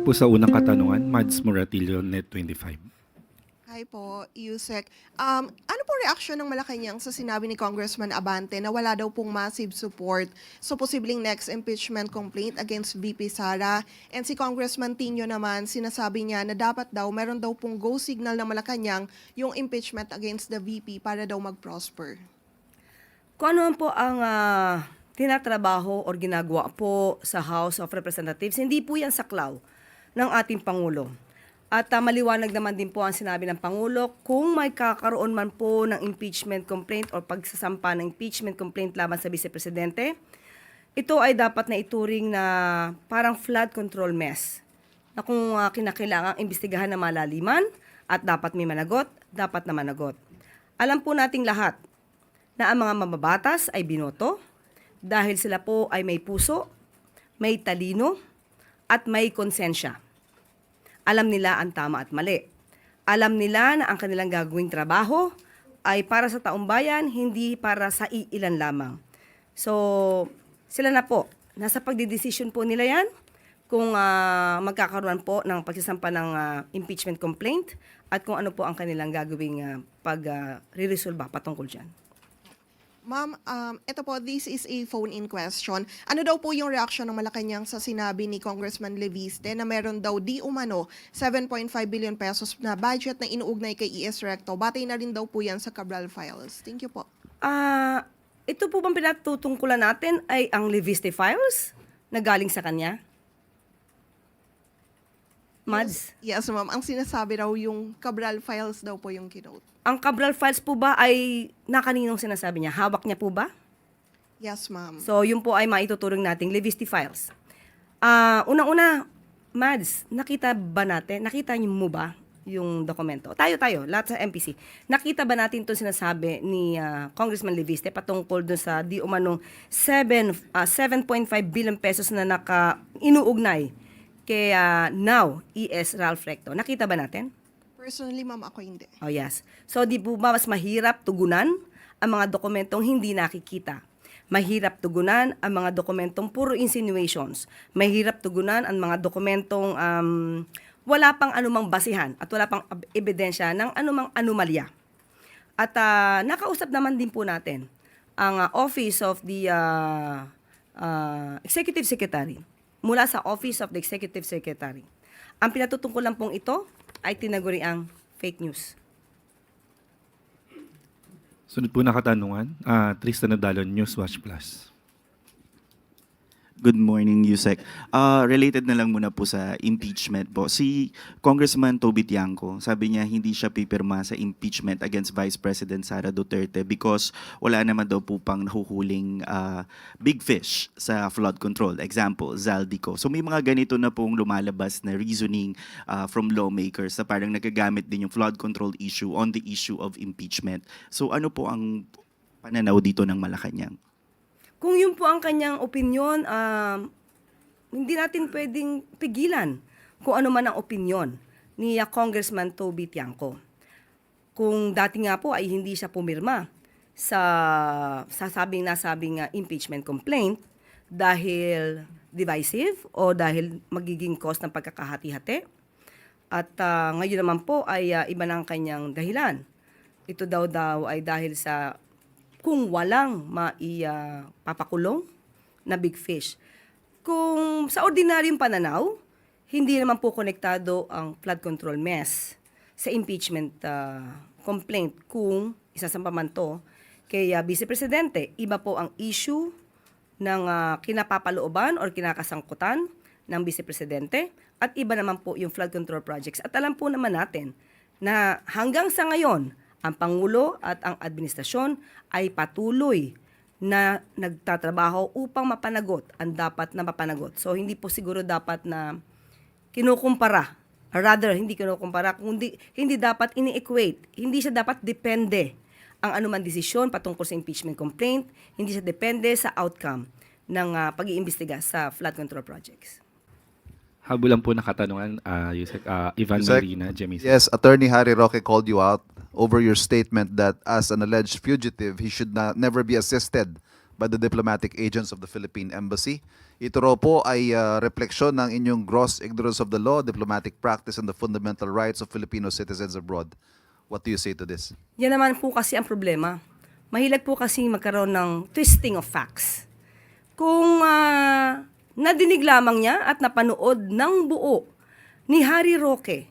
po sa unang katanungan, Mads Moratillo, Net25. Hi po, Yusek. Ano po reaksyon ng Malacanang sa sinabi ni Congressman Abante na wala daw pong massive support sa posibleng next impeachment complaint against VP Sara? And si Congressman Tino naman, sinasabi niya na dapat daw, meron daw pong go signal ng Malacanang yung impeachment against the VP para daw mag-prosper. Kung ano man po ang tinatrabaho o ginagawa po sa House of Representatives, hindi po yan saklaw ng ating Pangulo. At maliwanag naman din po ang sinabi ng Pangulo, kung may kakaroon man po ng impeachment complaint o pagsasampa ng impeachment complaint laban sa Vice Presidente, ito ay dapat na ituring na parang flood control mess, na kung kinakailangang imbestigahan na malaliman at dapat may managot, dapat na managot. Alam po nating lahat na ang mga mababatas ay binoto dahil sila po ay may puso, may talino, at may konsensya. Alam nila ang tama at mali. Alam nila na ang kanilang gagawing trabaho ay para sa taong bayan, hindi para sa iilan lamang. So, sila na po. Nasa pagdidesisyon po nila yan kung magkakaroon po ng pagsasampa ng impeachment complaint at kung ano po ang kanilang gagawing pag-resolve patungkol dyan. Ma'am, ito po, this is a phone-in question. Ano daw po yung reaction ng Malacanang sa sinabi ni Congressman Leviste na meron daw di umano 7.5 billion pesos na budget na inuugnay kay ES Recto? Batay na rin daw po yan sa Cabral Files. Thank you po. Ito po bang pinatutungkulan natin ay ang Leviste Files na galing sa kanya? Mads? Yes, ma'am. Ang sinasabi raw yung Cabral Files daw po yung kinote. Ang Cabral Files po ba ay nakaninong sinasabi niya? Hawak niya po ba? Yes, ma'am. So, yun po ay maituturing nating Leviste Files. Unang-una, Mads, nakita niyo mo ba yung dokumento? Tayo, lahat sa MPC. Nakita ba natin itong sinasabi ni Congressman Leviste patungkol dun sa di umanong 7.5 billion pesos na inuugnay kay now ES Ralph Recto? Nakita ba natin? Personally, ma'am, ako hindi. Oh, yes. So, di po ba mas mahirap tugunan ang mga dokumentong hindi nakikita? Mahirap tugunan ang mga dokumentong puro insinuations. Mahirap tugunan ang mga dokumentong wala pang anumang basihan at wala pang ebidensya ng anumang anomalya. At nakausap naman din po natin ang Office of the Executive Secretary, mula sa Office of the Executive Secretary. Ang pinatutungkulan pong ito ay tinaguriang fake news. Sunod po na katanungan, Tristan Nadalon, Newswatch Plus. Good morning, Yusek. Related na lang muna po sa impeachment po. Si Congressman Toby Tiangco, sabi niya hindi siya pipirma sa impeachment against Vice President Sara Duterte because wala naman daw po pang nahuhuling big fish sa flood control. Example, Zaldico. So may mga ganito na pong lumalabas na reasoning from lawmakers na parang nagagamit din yung flood control issue on the issue of impeachment. So ano po ang pananaw dito ng Malacanang? Kung yun po ang kanyang opinyon, hindi natin pwedeng pigilan kung ano man ang opinyon ni Congressman Toby Tiangco. Kung dati nga po ay hindi siya pumirma sa nasabing impeachment complaint dahil divisive o dahil magiging cause ng pagkakahati-hati. At ngayon naman po ay iba na ang kanyang dahilan. Ito daw ay dahil sa kung walang maipapakulong na big fish. Kung sa ordinaryong pananaw, hindi naman po konektado ang flood control mess sa impeachment complaint kung isasampa man to kay Vice Presidente. Iba po ang issue ng kinapapalooban or kinakasangkutan ng Vice Presidente at iba naman po yung flood control projects. At alam po naman natin na hanggang sa ngayon, ang Pangulo at ang administrasyon ay patuloy na nagtatrabaho upang mapanagot ang dapat na mapanagot. So, hindi po siguro dapat na kinukumpara. Or rather, hindi kinukumpara, kundi hindi dapat ini-equate. Hindi siya dapat depende ang anuman desisyon patungkol sa impeachment complaint. Hindi siya depende sa outcome ng pag-iimbestiga sa flood control projects. Habulan po na katanungan, Yusek, Ivan Yusek, Marina, Jamisa. Yes, Attorney Harry Roque called you out over your statement that as an alleged fugitive, he should never be assisted by the diplomatic agents of the Philippine Embassy. Ito raw po ay refleksyon ng inyong gross ignorance of the law, diplomatic practice, and the fundamental rights of Filipino citizens abroad. What do you say to this? Yan naman po kasi ang problema. Mahilag po kasi magkaroon ng twisting of facts. Kung nadinig lamang niya at napanood ng buo ni Harry Roque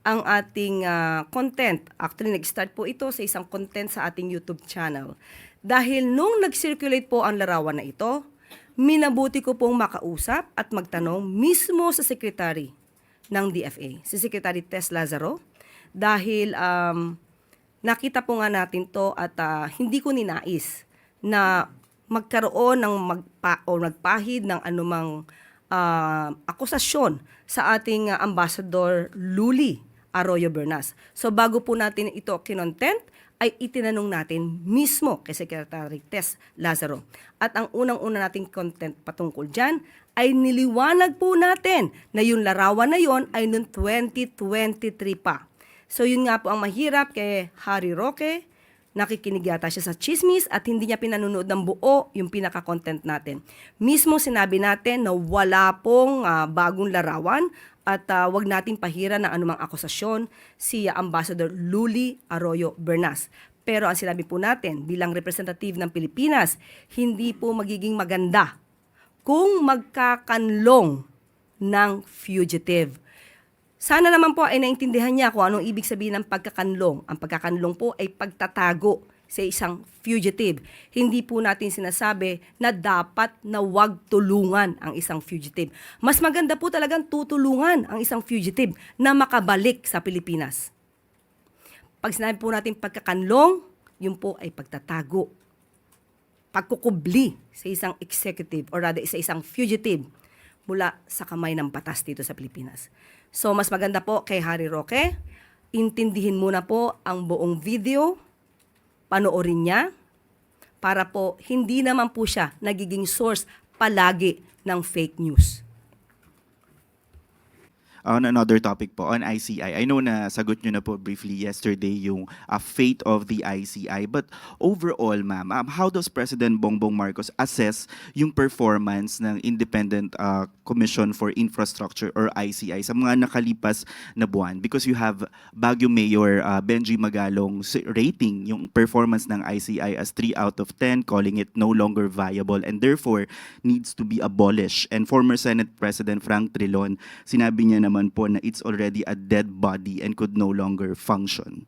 ang ating content. Actually, nag-start po ito sa isang content sa ating YouTube channel. Dahil nung nag-circulate po ang larawan na ito, minabuti ko pong makausap at magtanong mismo sa secretary ng DFA, si Secretary Tess Lazaro, dahil nakita po nga natin to at hindi ko ninais na magkaroon ng nagpahid ng anumang akusasyon sa ating Ambassador Luli Arroyo Bernas. So bago po natin ito kinontent, ay itinanong natin mismo kay Secretary Tess Lazaro. At ang unang-una nating content patungkol dyan ay niliwanag po natin na yung larawan na yon ay noong 2023 pa. So yun nga po ang mahirap kay Harry Roque, nakikinig yata siya sa chismis at hindi niya pinanunood ng buo yung pinaka-content natin. Mismo sinabi natin na wala pong bagong larawan at wag nating pahira ng anumang akusasyon si Ambassador Luli Arroyo Bernas. Pero ang sinabi po natin bilang representative ng Pilipinas, hindi po magiging maganda kung magkakanlong ng fugitive. Sana naman po ay naintindihan niya kung anong ibig sabihin ng pagkakanlong. Ang pagkakanlong po ay pagtatago sa isang fugitive. Hindi po natin sinasabi na dapat na wag tulungan ang isang fugitive. Mas maganda po talagang tutulungan ang isang fugitive na makabalik sa Pilipinas. Pag sinabi po natin pagkakanlong, yun po ay pagtatago. Pagkukubli sa isang executive or rather sa isang fugitive mula sa kamay ng batas dito sa Pilipinas. So, mas maganda po kay Harry Roque, intindihin muna po ang buong video, panoorin niya, para po hindi naman po siya nagiging source palagi ng fake news. On another topic po, on ICI. I know na sagot nyo na po briefly yesterday yung fate of the ICI. But overall, ma'am, how does President Bongbong Marcos assess yung performance ng Independent Commission for Infrastructure or ICI sa mga nakalipas na buwan? Because you have Baguio Mayor Benji Magalong's rating yung performance ng ICI as 3 out of 10, calling it no longer viable and therefore needs to be abolished. And former Senate President Frank Trilon, sinabi niya naman po na it's already a dead body and could no longer function.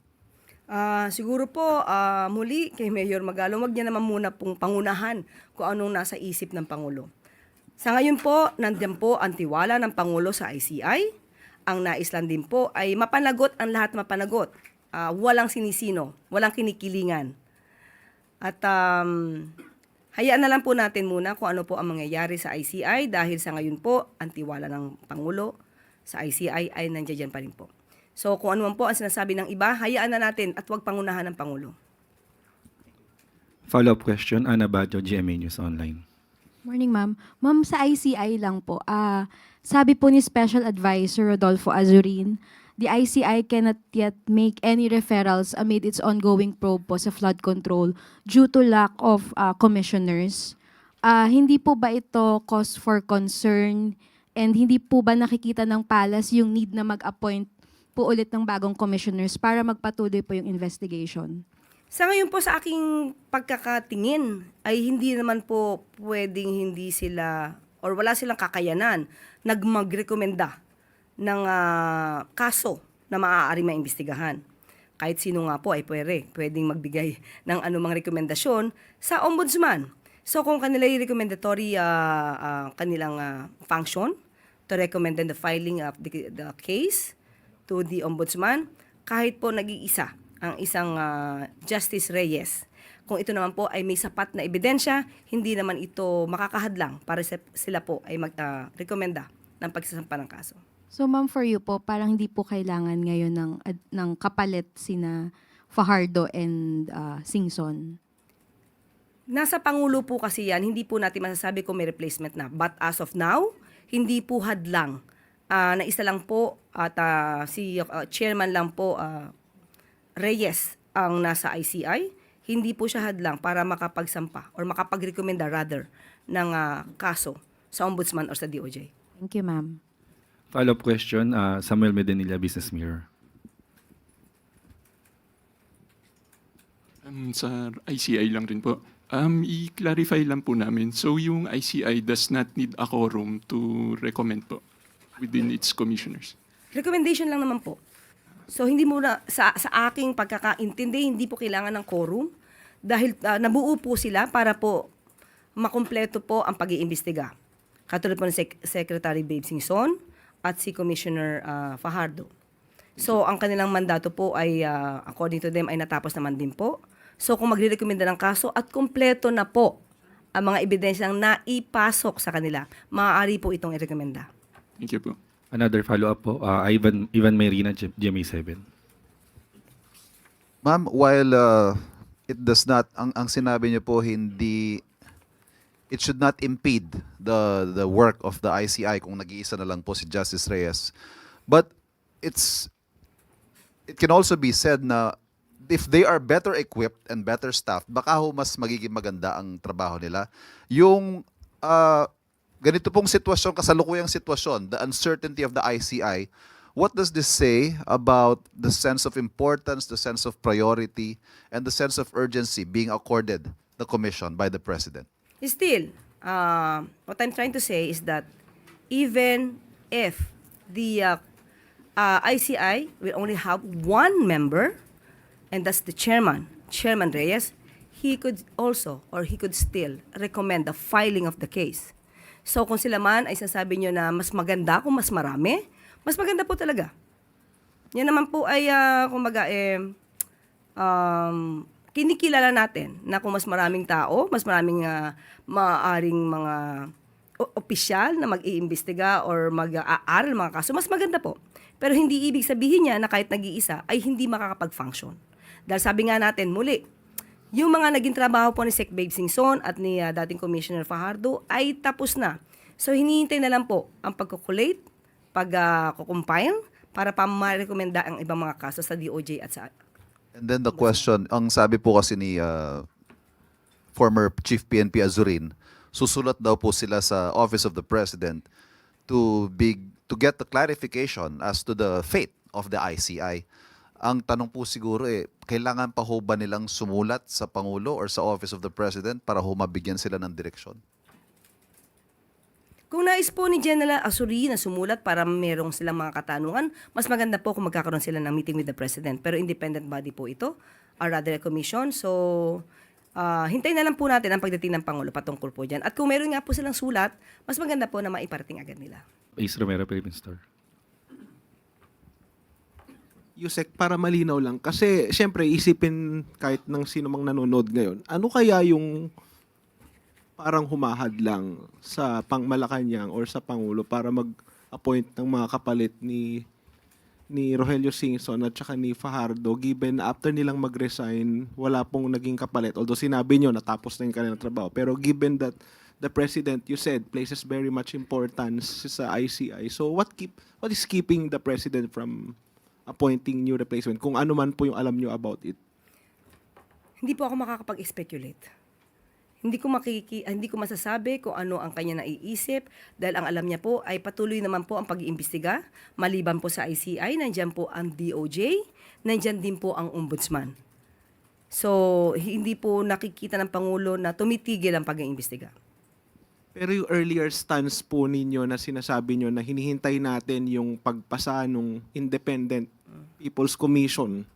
Siguro po, muli kay Mayor Magalong, wag niya naman muna pong pangunahan kung anong nasa isip ng Pangulo. Sa ngayon po, nandiyan po ang tiwala ng Pangulo sa ICI. Ang nais lang din po ay mapanagot ang lahat mapanagot. Walang sinisino, walang kinikilingan. At hayaan na lang po natin muna kung ano po ang mangyayari sa ICI dahil sa ngayon po, ang tiwala ng Pangulo sa ICI ay nandiyan pa rin po. So kung ano man po ang sinasabi ng iba, hayaan na natin at huwag pangunahan ng Pangulo. Follow-up question, Ana Bajo, GMA News Online. Morning, ma'am. Ma'am, sa ICI lang po, sabi po ni Special Advisor Rodolfo Azurin, the ICI cannot yet make any referrals amid its ongoing probe po sa flood control due to lack of commissioners. Hindi po ba ito cause for concern? And hindi po ba nakikita ng Palace yung need na mag-appoint po ulit ng bagong commissioners para magpatuloy po yung investigation? Sa ngayon po sa aking pagkakatingin ay hindi naman po pwedeng hindi sila or wala silang kakayanan magrekomenda ng kaso na maaari maimbestigahan. Kahit sino nga po ay pwedeng magbigay ng anumang rekomendasyon sa ombudsman. So kung kanila yung recommendatory kanilang function to recommend the filing of the case to the ombudsman, kahit po nag-iisa ang isang Justice Reyes. Kung ito naman po ay may sapat na ebidensya, hindi naman ito makakahadlang para sila po ay mag-rekomenda ng pagsasampa ng kaso. So ma'am, for you po, parang hindi po kailangan ngayon ng kapalit sina Fajardo and Singson? Nasa Pangulo po kasi yan, hindi po natin masasabi kung may replacement na. But as of now, hindi po hadlang. Na isa lang po at si chairman lang po Reyes ang nasa ICI. hindi po siya hadlang para makapagsampa or makapagrekomenda rather ng kaso sa Ombudsman or sa DOJ. Thank you, ma'am. Follow-up question, Samuel Medinilla, Business Mirror. Sa ICI lang rin po. I-clarify lang po namin. So yung ICI does not need a quorum to recommend po within its commissioners. Recommendation lang naman po. So hindi mo na, sa aking pagkakaintindi, hindi po kailangan ng quorum dahil nabuo po sila para po makumpleto po ang pag-iimbestiga. Katulad po ni Secretary Babe Singson at si Commissioner Fajardo. So ang kanilang mandato po ay, according to them, ay natapos naman din po. So kung magre-recommenda ng kaso at kumpleto na po ang mga ebidensyang naipasok sa kanila, maaari po itong i-recommenda. Thank you po. Another follow-up po, Ivan Mayrina, GMA7. Ma'am, while it does not, ang sinabi niyo po, hindi, it should not impede the work of the ICI kung nag-iisa na lang po si Justice Reyes. But it can also be said na if they are better equipped and better staffed, baka ho mas magiging maganda ang trabaho nila. Yung ganito pong sitwasyon, kasalukuyang sitwasyon, the uncertainty of the ICI, what does this say about the sense of importance, the sense of priority, and the sense of urgency being accorded the commission by the President? Still, what I'm trying to say is that even if the ICI will only have one member, and that's the chairman, Chairman Reyes, he could still recommend the filing of the case. So kung sila man ay sasabi nyo na mas maganda kung mas marami, mas maganda po talaga. Yan naman po ay, kinikilala natin na kung mas maraming tao, mas maraming maaaring mga opisyal na mag-iimbestiga or mag-aaral ng mga kaso, mas maganda po. Pero hindi ibig sabihin niya na kahit nag-iisa ay hindi makakapag-function. Dahil sabi nga natin, muli, yung mga naging trabaho po ni Sec. Babe Singson at ni dating Commissioner Fajardo ay tapos na. So hinihintay na lang po ang pagkukulate, pag-compile, para pa ma-rekomenda ang ibang mga kaso sa DOJ at sa... And then the question, ang sabi po kasi ni former Chief PNP Azurin, susulat daw po sila sa Office of the President to get the clarification as to the fate of the ICI. Ang tanong po siguro kailangan pa ho ba nilang sumulat sa Pangulo or sa Office of the President para ho mabigyan sila ng direksyon? Kung nais po ni General Azurin na sumulat para merong silang mga katanungan, mas maganda po kung magkakaroon sila ng meeting with the President. Pero independent body po ito, or rather a commission. So, hintayin na lang po natin ang pagdating ng Pangulo patungkol po dyan. At kung meron nga po silang sulat, mas maganda po na maiparating agad nila. Ace Romero, Philippine Star. Yusek, para malinaw lang, kasi syempre isipin kahit ng sino mang nanonood ngayon, ano kaya yung parang humahad lang sa Malacanang or sa Pangulo para mag-appoint ng mga kapalit ni Rogelio Singson at saka ni Fajardo, given na after nilang mag-resign, wala pong naging kapalit. Although sinabi nyo, natapos na yung kanilang trabaho. Pero given that the President, you said, places very much importance sa ICI. So what is keeping the President from appointing new replacement, kung ano man po yung alam nyo about it? Hindi po ako makakapag-speculate. Hindi ko masasabi kung ano ang kanya naiisip dahil ang alam niya po ay patuloy naman po ang pag-iimbestiga. Maliban po sa ICI, nandiyan po ang DOJ, nandiyan din po ang Ombudsman. So, hindi po nakikita ng Pangulo na tumitigil ang pag-iimbestiga. Pero yung earlier stance po ninyo na sinasabi nyo na hinihintay natin yung pagpasa ng Independent People's Commission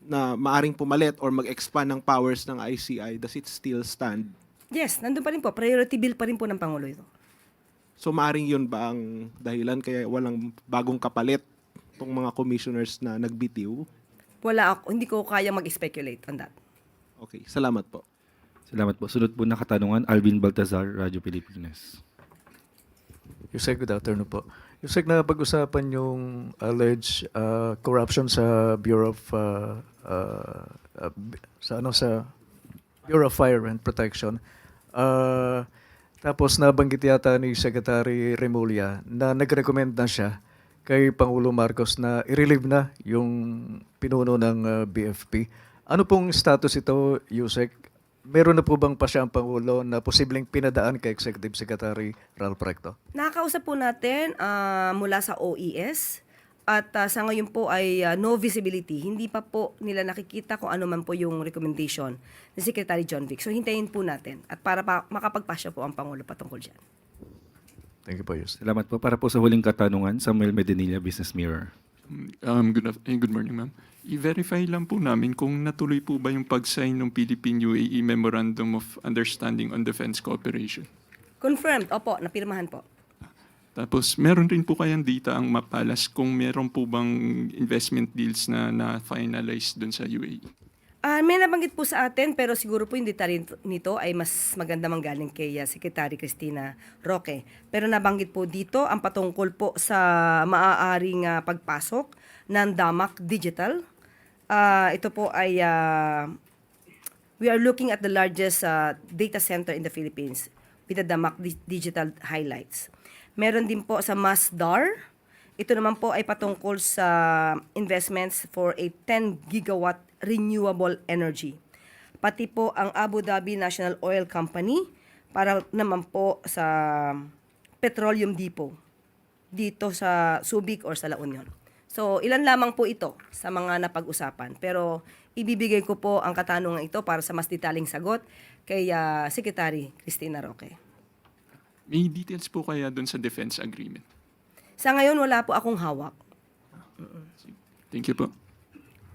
na maaring pumalit or mag-expand ng powers ng ICI, does it still stand? Yes, nandun pa rin po. Priority bill pa rin po ng Pangulo ito. So maaring yun ba ang dahilan kaya walang bagong kapalit itong mga commissioners na nagbitiw? Hindi ko kaya mag-speculate on that. Okay, salamat po. Salamat po. Sunod po na katanungan, Alvin Baltazar, Radyo Pilipinas. Yusek, good afternoon po. Yusek, napag-usapan yung alleged corruption sa Bureau of sa Bureau of Fire and Protection. Tapos nabanggit yata ni Secretary Remulla na nag-recommend na siya kay Pangulo Marcos na i-relieve na yung pinuno ng BFP. Ano pong status ito, Yusek? Meron na po bang pa siyang Pangulo na posibleng pinadaan kay Executive Secretary Ralph Recto? Nakakausap po natin mula sa OES at sa ngayon po ay no visibility. Hindi pa po nila nakikita kung ano man po yung recommendation ni Secretary John Vic. So hintayin po natin at para makapagpasya po ang Pangulo patungkol dyan. Thank you po, Yusek. Salamat po. Para po sa huling katanungan, Samuel Medinilla, Business Mirror. Good morning, ma'am. I-verify lang po namin kung natuloy po ba yung pag-sign ng Philippine-UAE Memorandum of Understanding on Defense Cooperation. Confirmed. Opo, napirmahan po. Tapos, meron rin po kayang data ang Mapalas kung meron po bang investment deals na na-finalize dun sa UAE. May nabanggit po sa atin pero siguro po yung detalye nito ay mas maganda manggaling kay Secretary Cristina Roque. Pero nabanggit po dito ang patungkol po sa maaaring pagpasok ng DAMAC Digital. Ito po ay we are looking at the largest data center in the Philippines with the DAMAC Digital highlights. Meron din po sa Masdar. Ito naman po ay patungkol sa investments for a 10 gigawatt renewable energy. Pati po ang Abu Dhabi National Oil Company para naman po sa petroleum depot dito sa Subic or sa La Union. So, ilan lamang po ito sa mga napag-usapan. Pero ibibigay ko po ang katanungan ito para sa mas detaling sagot kay Secretary Cristina Roque. May details po kaya dun sa defense agreement? Sa ngayon, wala po akong hawak. Thank you po.